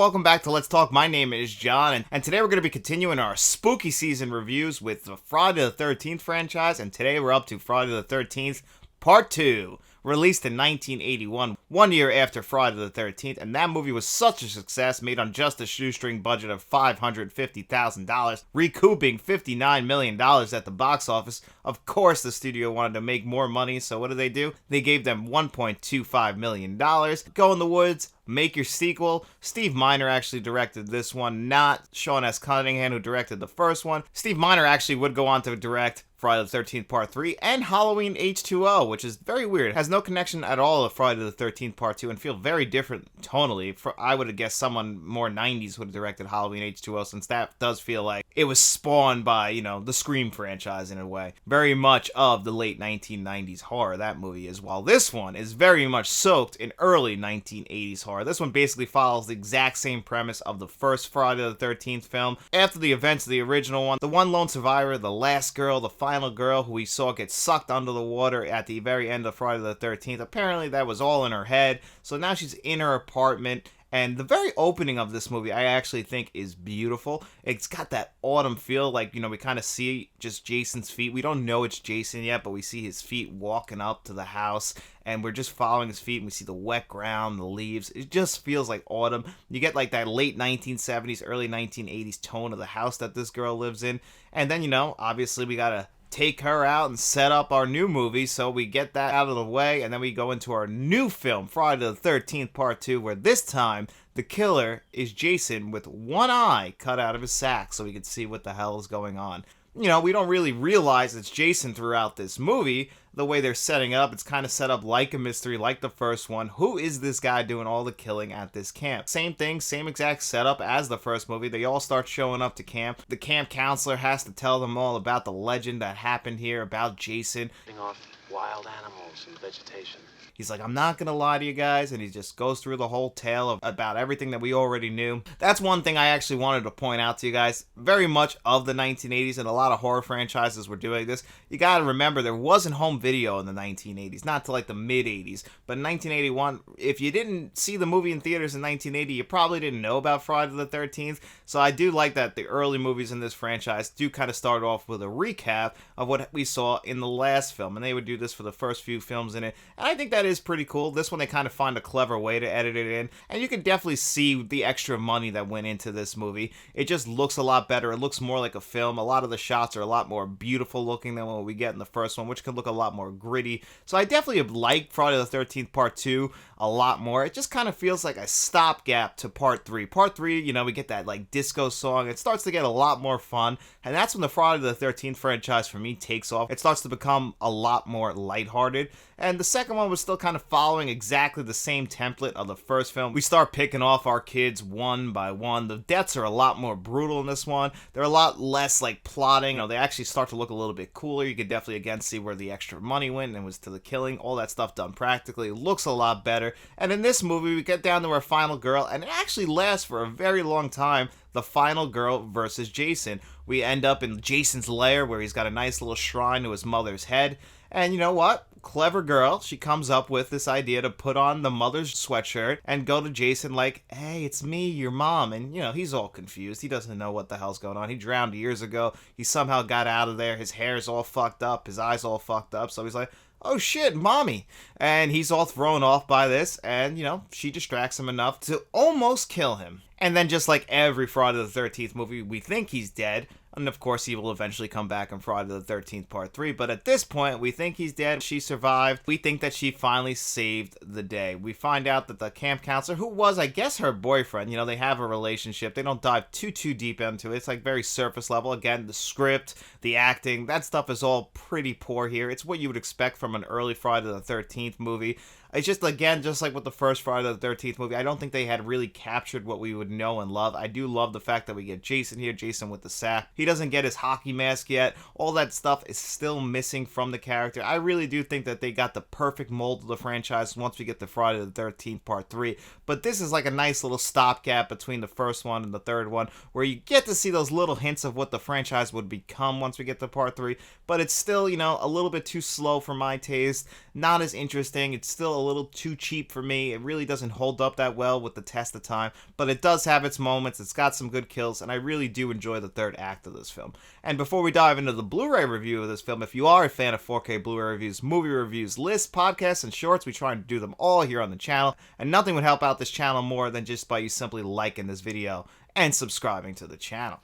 welcome back to Let's Talk. My name is John, and today we're going to be continuing our spooky season reviews with the Friday the 13th franchise, and today we're up to Friday the 13th Part 2, released in 1981, 1 year after Friday the 13th, and that movie was such a success, made on just a shoestring budget of $550,000, recouping $59 million at the box office. Of course, the studio wanted to make more money, so what do? They gave them $1.25 million. Go in the woods, make your sequel. Steve Miner actually directed this one, not Sean S. Cunningham, who directed the first one. Steve Miner actually would go on to direct Friday the 13th Part 3 and Halloween H2O, which is very weird. It has no connection at all to Friday the 13th Part 2 and feel very different tonally. I would have guessed someone more 90s would have directed Halloween H2O, since that does feel like it was spawned by, the Scream franchise in a way. Very much of the late 1990s horror, that movie is. While this one is very much soaked in early 1980s horror. This one basically follows the exact same premise of the first Friday the 13th film. After the events of the original one, the one lone survivor, the last girl, the final girl who we saw get sucked under the water at the very end of Friday the 13th, apparently that was all in her head, so now she's in her apartment. And the very opening of this movie I actually think is beautiful. It's got that autumn feel, like, we kind of see just Jason's feet. We don't know it's Jason yet, but we see his feet walking up to the house, and we're just following his feet, and we see the wet ground, the leaves. It just feels like autumn. You get like that late 1970s, early 1980s tone of the house that this girl lives in. And then, obviously we gotta take her out and set up our new movie, so we get that out of the way, and then we go into our new film, Friday the 13th Part 2, where this time the killer is Jason with one eye cut out of his sack so we can see what the hell is going on. We don't really realize it's Jason throughout this movie. The way they're setting up, it's kind of set up like a mystery, like the first one. Who is this guy doing all the killing at this camp? Same thing, same exact setup as the first movie. They all start showing up to camp. The camp counselor has to tell them all about the legend that happened here, about Jason. Off wild animals and vegetation. He's like, I'm not gonna lie to you guys, and he just goes through the whole tale about everything that we already knew. That's one thing I actually wanted to point out to you guys. Very much of the 1980s, and a lot of horror franchises were doing this. You gotta remember, there wasn't home video in the 1980s, not till like the mid-80s. But in 1981, if you didn't see the movie in theaters in 1980, you probably didn't know about Friday the 13th. So I do like that the early movies in this franchise do kind of start off with a recap of what we saw in the last film, and they would do this for the first few films in it, and I think that is pretty cool. This one, they kind of find a clever way to edit it in, and you can definitely see the extra money that went into this movie. It just looks a lot better. It looks more like a film. A lot of the shots are a lot more beautiful looking than what we get in the first one, which can look a lot more gritty. So I definitely like Friday the 13th Part 2 a lot more. It just kind of feels like a stopgap to Part 3. Part 3, we get that like disco song. It starts to get a lot more fun, and that's when the Friday the 13th franchise for me takes off. It starts to become a lot more lighthearted. And the second one was still kind of following exactly the same template of the first film. We start picking off our kids one by one. The deaths are a lot more brutal in this one. They're a lot less like plotting. They actually start to look a little bit cooler. You could definitely again see where the extra money went and was to the killing. All that stuff done practically. It looks a lot better. And in this movie, we get down to our final girl, and it actually lasts for a very long time. The final girl versus Jason. We end up in Jason's lair, where he's got a nice little shrine to his mother's head. And you know what? Clever girl. She comes up with this idea to put on the mother's sweatshirt and go to Jason like, hey, it's me, your mom. And, he's all confused. He doesn't know what the hell's going on. He drowned years ago. He somehow got out of there. His hair's all fucked up. His eyes all fucked up. So he's like, oh shit, mommy. And he's all thrown off by this. And, she distracts him enough to almost kill him. And then just like every Friday the 13th movie, we think he's dead. And of course, he will eventually come back in Friday the 13th Part 3. But at this point, we think he's dead. She survived. We think that she finally saved the day. We find out that the camp counselor, who was, I guess, her boyfriend, they have a relationship. They don't dive too deep into it. It's like very surface level. Again, the script, the acting, that stuff is all pretty poor here. It's what you would expect from an early Friday the 13th movie. It's just, again, just like with the first Friday the 13th movie, I don't think they had really captured what we would know and love. I do love the fact that we get Jason here, Jason with the sack. He doesn't get his hockey mask yet. All that stuff is still missing from the character. I really do think that they got the perfect mold of the franchise once we get to Friday the 13th Part 3. But this is like a nice little stopgap between the first one and the third one, where you get to see those little hints of what the franchise would become once we get to Part 3. But it's still, a little bit too slow for my taste. Not as interesting. It's still a little too cheap for me. It really doesn't hold up that well with the test of time, but it does have its moments. It's got some good kills, and I really do enjoy the third act of this film. And before we dive into the Blu-ray review of this film, if you are a fan of 4K Blu-ray reviews, movie reviews, lists, podcasts, and shorts, we try to do them all here on the channel, and nothing would help out this channel more than just by you simply liking this video and subscribing to the channel.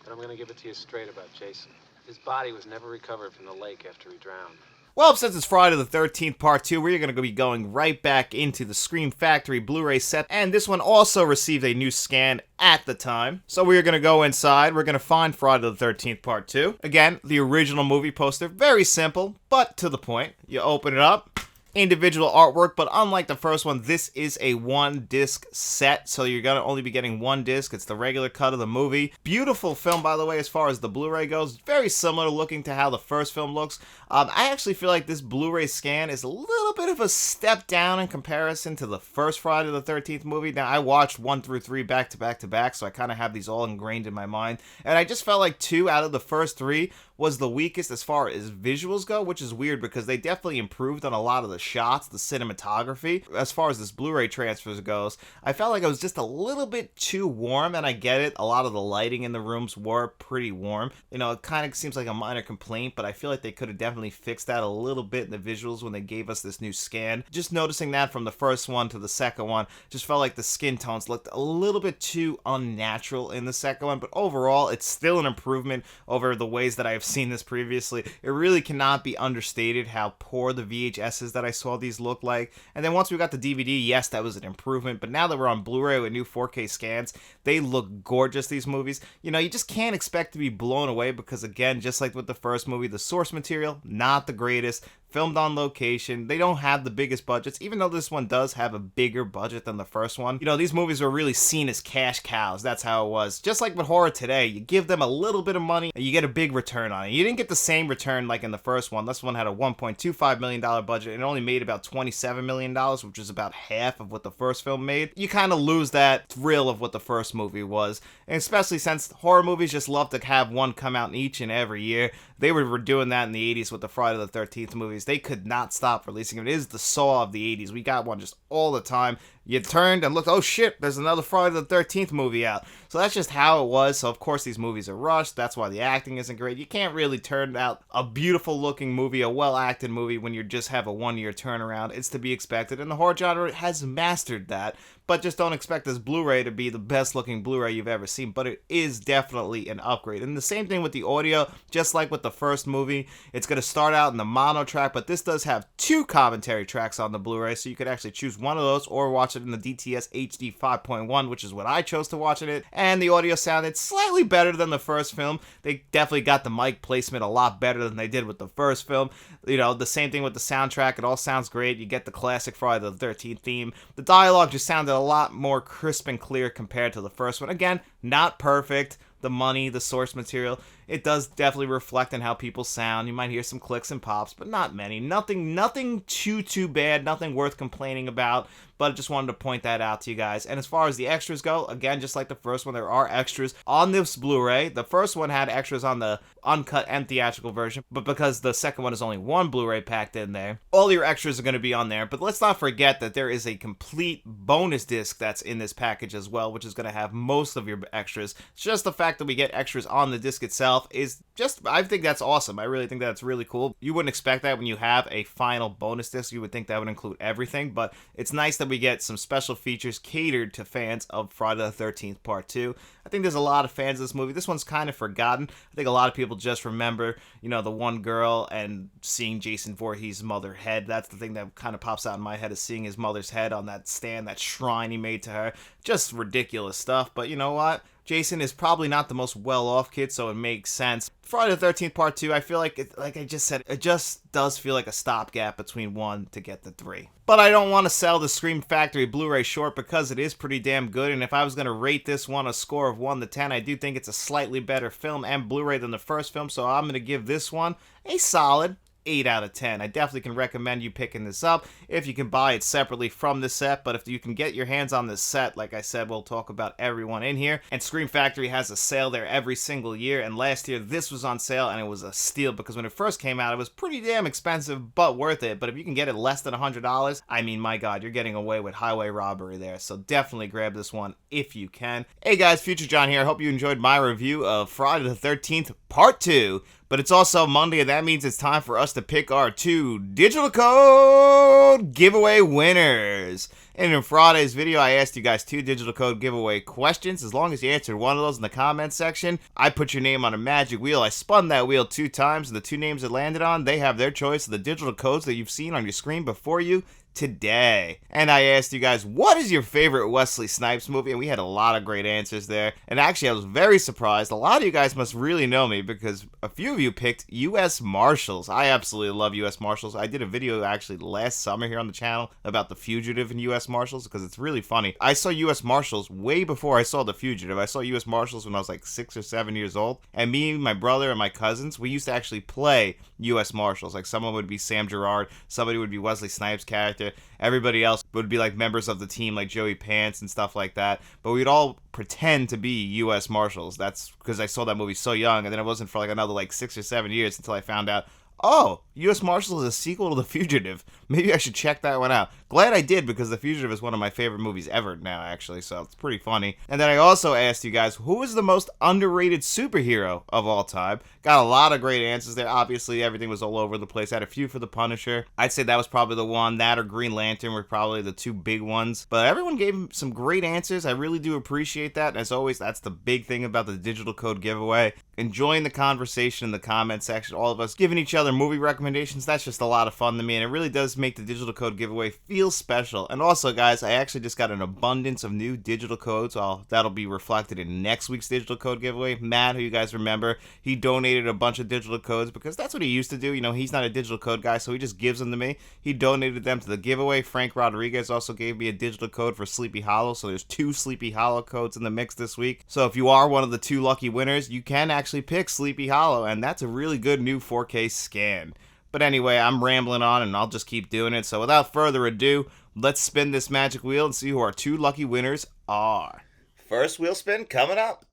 But I'm gonna give it to you straight about Jason. His body was never recovered from the lake after he drowned. Well, since it's Friday the 13th Part 2, we're going to be going right back into the Scream Factory Blu-ray set, and this one also received a new scan at the time. So we're going to go inside, we're going to find Friday the 13th Part 2. Again, the original movie poster, very simple, but to the point. You open it up. Individual artwork, but unlike the first one, this is a one-disc set, so you're gonna only be getting one disc. It's the regular cut of the movie. Beautiful film, by the way, as far as the Blu-ray goes. Very similar looking to how the first film looks. I actually feel like this Blu-ray scan is a little bit of a step down in comparison to the first Friday the 13th movie. Now, I watched 1 through 3 back to back to back, so I kind of have these all ingrained in my mind, and I just felt like 2 out of the first 3 was the weakest as far as visuals go, which is weird because they definitely improved on a lot of the shots, the cinematography. As far as this Blu-ray transfers goes, I felt like it was just a little bit too warm, and I get it. A lot of the lighting in the rooms were pretty warm. You know, it kind of seems like a minor complaint, but I feel like they could have definitely fixed that a little bit in the visuals when they gave us this new scan. Just noticing that from the first one to the second one, just felt like the skin tones looked a little bit too unnatural in the second one, but overall, it's still an improvement over the ways that I've seen this previously. It really cannot be understated how poor the VHSs that I saw these look like. And then once we got the DVD, yes, that was an improvement, but now that we're on Blu-ray with new 4K scans, they look gorgeous, these movies. You know, you just can't expect to be blown away because, again, just like with the first movie, the source material, not the greatest. Filmed on location. They don't have the biggest budgets, even though this one does have a bigger budget than the first one. You know, these movies were really seen as cash cows. That's how it was. Just like with horror today, you give them a little bit of money and you get a big return on it. You didn't get the same return like in the first one. This one had a $1.25 million budget and it only made about $27 million, which is about half of what the first film made. You kind of lose that thrill of what the first movie was. And especially since horror movies just love to have one come out each and every year. They were doing that in the 80s with the Friday the 13th movies. They could not stop releasing them. It is the Saw of the 80s. We got one just all the time. You turned and looked, oh shit, there's another Friday the 13th movie out. So that's just how it was. So of course these movies are rushed. That's why the acting isn't great. You can't really turn out a beautiful looking movie, a well acted movie when you just have a 1 year turnaround. It's to be expected, and the horror genre has mastered that. But just don't expect this Blu-ray to be the best looking Blu-ray you've ever seen, but it is definitely an upgrade. And the same thing with the audio, just like with the first movie, it's going to start out in the mono track, but this does have 2 commentary tracks on the Blu-ray, so you could actually choose one of those or watch it in the DTS HD 5.1, which is what I chose to watch it. And the audio sounded slightly better than the first film. They definitely got the mic placement a lot better than they did with the first film. You know, the same thing with the soundtrack. It all sounds great. You get the classic Friday the 13th theme. The dialogue just sounded a lot more crisp and clear compared to the first one. Again, not perfect. The money, the source material, it does definitely reflect on how people sound. You might hear some clicks and pops, but not many. Nothing too bad, nothing worth complaining about, but I just wanted to point that out to you guys. And as far as the extras go, again, just like the first one, there are extras on this Blu-ray. The first one had extras on the uncut and theatrical version, but because the second one is only one Blu-ray packed in there, all your extras are going to be on there. But let's not forget that there is a complete bonus disc that's in this package as well, which is going to have most of your extras. It's just the fact that we get extras on the disc itself is just, I think that's awesome. I really think that's really cool. You wouldn't expect that when you have a final bonus disc. You would think that would include everything, but it's nice that we get some special features catered to fans of Friday the 13th Part 2. I think there's a lot of fans of this movie. This one's kind of forgotten. I think a lot of people just remember, you know, the one girl and seeing Jason Voorhees' mother head. That's the thing that kind of pops out in my head, is seeing his mother's head on that stand, that shrine he made to her. Just ridiculous stuff, but you know what? Jason is probably not the most well-off kid, so it makes sense. Friday the 13th Part 2, I feel like, like I just said, it just does feel like a stopgap between 1 to get to 3. But I don't want to sell the Scream Factory Blu-ray short because it is pretty damn good, and if I was going to rate this one a score of 1 to 10, I do think it's a slightly better film and Blu-ray than the first film, so I'm going to give this one a solid 8 out of 10. I definitely can recommend you picking this up if you can buy it separately from the set, but if you can get your hands on this set, like I said, we'll talk about everyone in here. And Scream Factory has a sale there every single year, and last year this was on sale and it was a steal because when it first came out it was pretty damn expensive but worth it. But if you can get it less than $100, I mean, my god, you're getting away with highway robbery there. So definitely grab this one if you can. Hey guys, Future John here. I hope you enjoyed my review of Friday the 13th Part 2. But it's also Monday, and that means it's time for us to pick our 2 digital code giveaway winners. And in Friday's video, I asked you guys 2 digital code giveaway questions. As long as you answered one of those in the comment section, I put your name on a magic wheel. I spun that wheel 2 times, and the 2 names it landed on, they have their choice of the digital codes that you've seen on your screen before you today. And I asked you guys, what is your favorite Wesley Snipes movie? And we had a lot of great answers there. And actually, I was very surprised. A lot of you guys must really know me because a few of you picked U.S. Marshals. I absolutely love U.S. Marshals. I did a video actually last summer here on the channel about The Fugitive and U.S. Marshals because it's really funny. I saw U.S. Marshals way before I saw The Fugitive. I saw U.S. Marshals when I was like 6 or 7 years old. And me, my brother, and my cousins, we used to actually play U.S. Marshals. Like someone would be Sam Gerard, somebody would be Wesley Snipes' character. Everybody else would be like members of the team like Joey Pants and stuff like that. But we'd all pretend to be U.S. Marshals. That's because I saw that movie so young, and then it wasn't for like another like 6 or 7 years until I found out, oh, U.S. Marshals is a sequel to The Fugitive. Maybe I should check that one out. Glad I did because The Fugitive is one of my favorite movies ever now, actually, so it's pretty funny. And then I also asked you guys, who is the most underrated superhero of all time? Got a lot of great answers there. Obviously, everything was all over the place. I had a few for The Punisher. I'd say that was probably the one. That or Green Lantern were probably the 2 big ones. But everyone gave some great answers. I really do appreciate that. And as always, that's the big thing about the digital code giveaway. Enjoying the conversation in the comment section. All of us giving each other movie recommendations. That's just a lot of fun to me. And it really does make the digital code giveaway feel special. And also, guys, I actually just got an abundance of new digital codes. That'll be reflected in next week's digital code giveaway. Matt, who you guys remember, he donated a bunch of digital codes because that's what he used to do. You know, he's not a digital code guy, so he just gives them to me. He donated them to the giveaway. Frank Rodriguez also gave me a digital code for Sleepy Hollow, so there's 2 Sleepy Hollow codes in the mix this week. So if you are one of the 2 lucky winners, you can actually pick Sleepy Hollow, and that's a really good new 4K scan. But anyway, I'm rambling on, and I'll just keep doing it. So without further ado, let's spin this magic wheel and see who our 2 lucky winners are. First wheel spin coming up.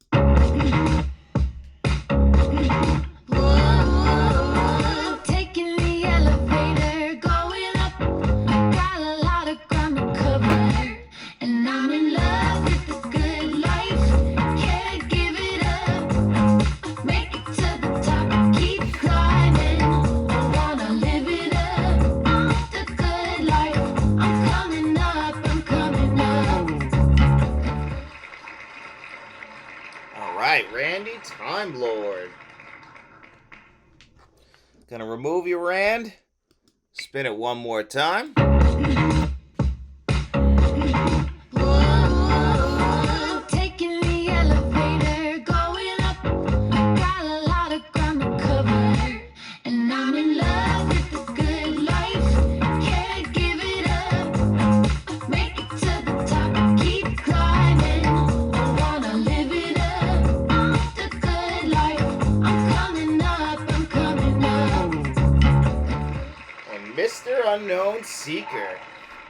Randy Time Lord. Gonna remove your Rand. Spin it one more time. Mr. Unknown Seeker.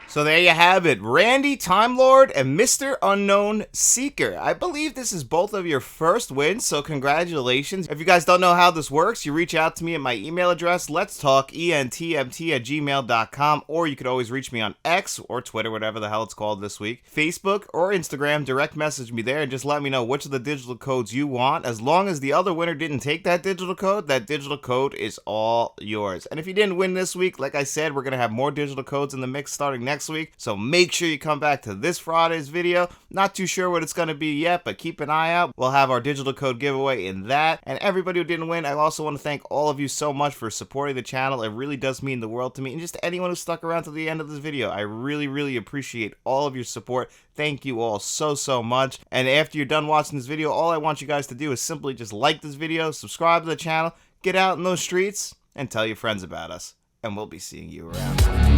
So there you have it, Randy Time Lord and Mr. Unknown Seeker. I believe this is both of your first wins, so congratulations. If you guys don't know how this works, you reach out to me at my email address, letstalkentmt@gmail.com, or you could always reach me on X or Twitter, whatever the hell it's called this week, Facebook or Instagram. Direct message me there and just let me know which of the digital codes you want. As long as the other winner didn't take that digital code is all yours. And if you didn't win this week, like I said, we're going to have more digital codes in the mix starting next week, so make sure you come back to this Friday's video. Not too sure what it's going to be yet, but keep an eye out. We'll have our digital code giveaway in that. And everybody who didn't win, I also want to thank all of you so much for supporting the channel. It really does mean the world to me, and just anyone who stuck around to the end of this video. I really appreciate all of your support. Thank you all so much. And after you're done watching this video, all I want you guys to do is simply just like this video, subscribe to the channel, get out in those streets, and tell your friends about us. And we'll be seeing you around.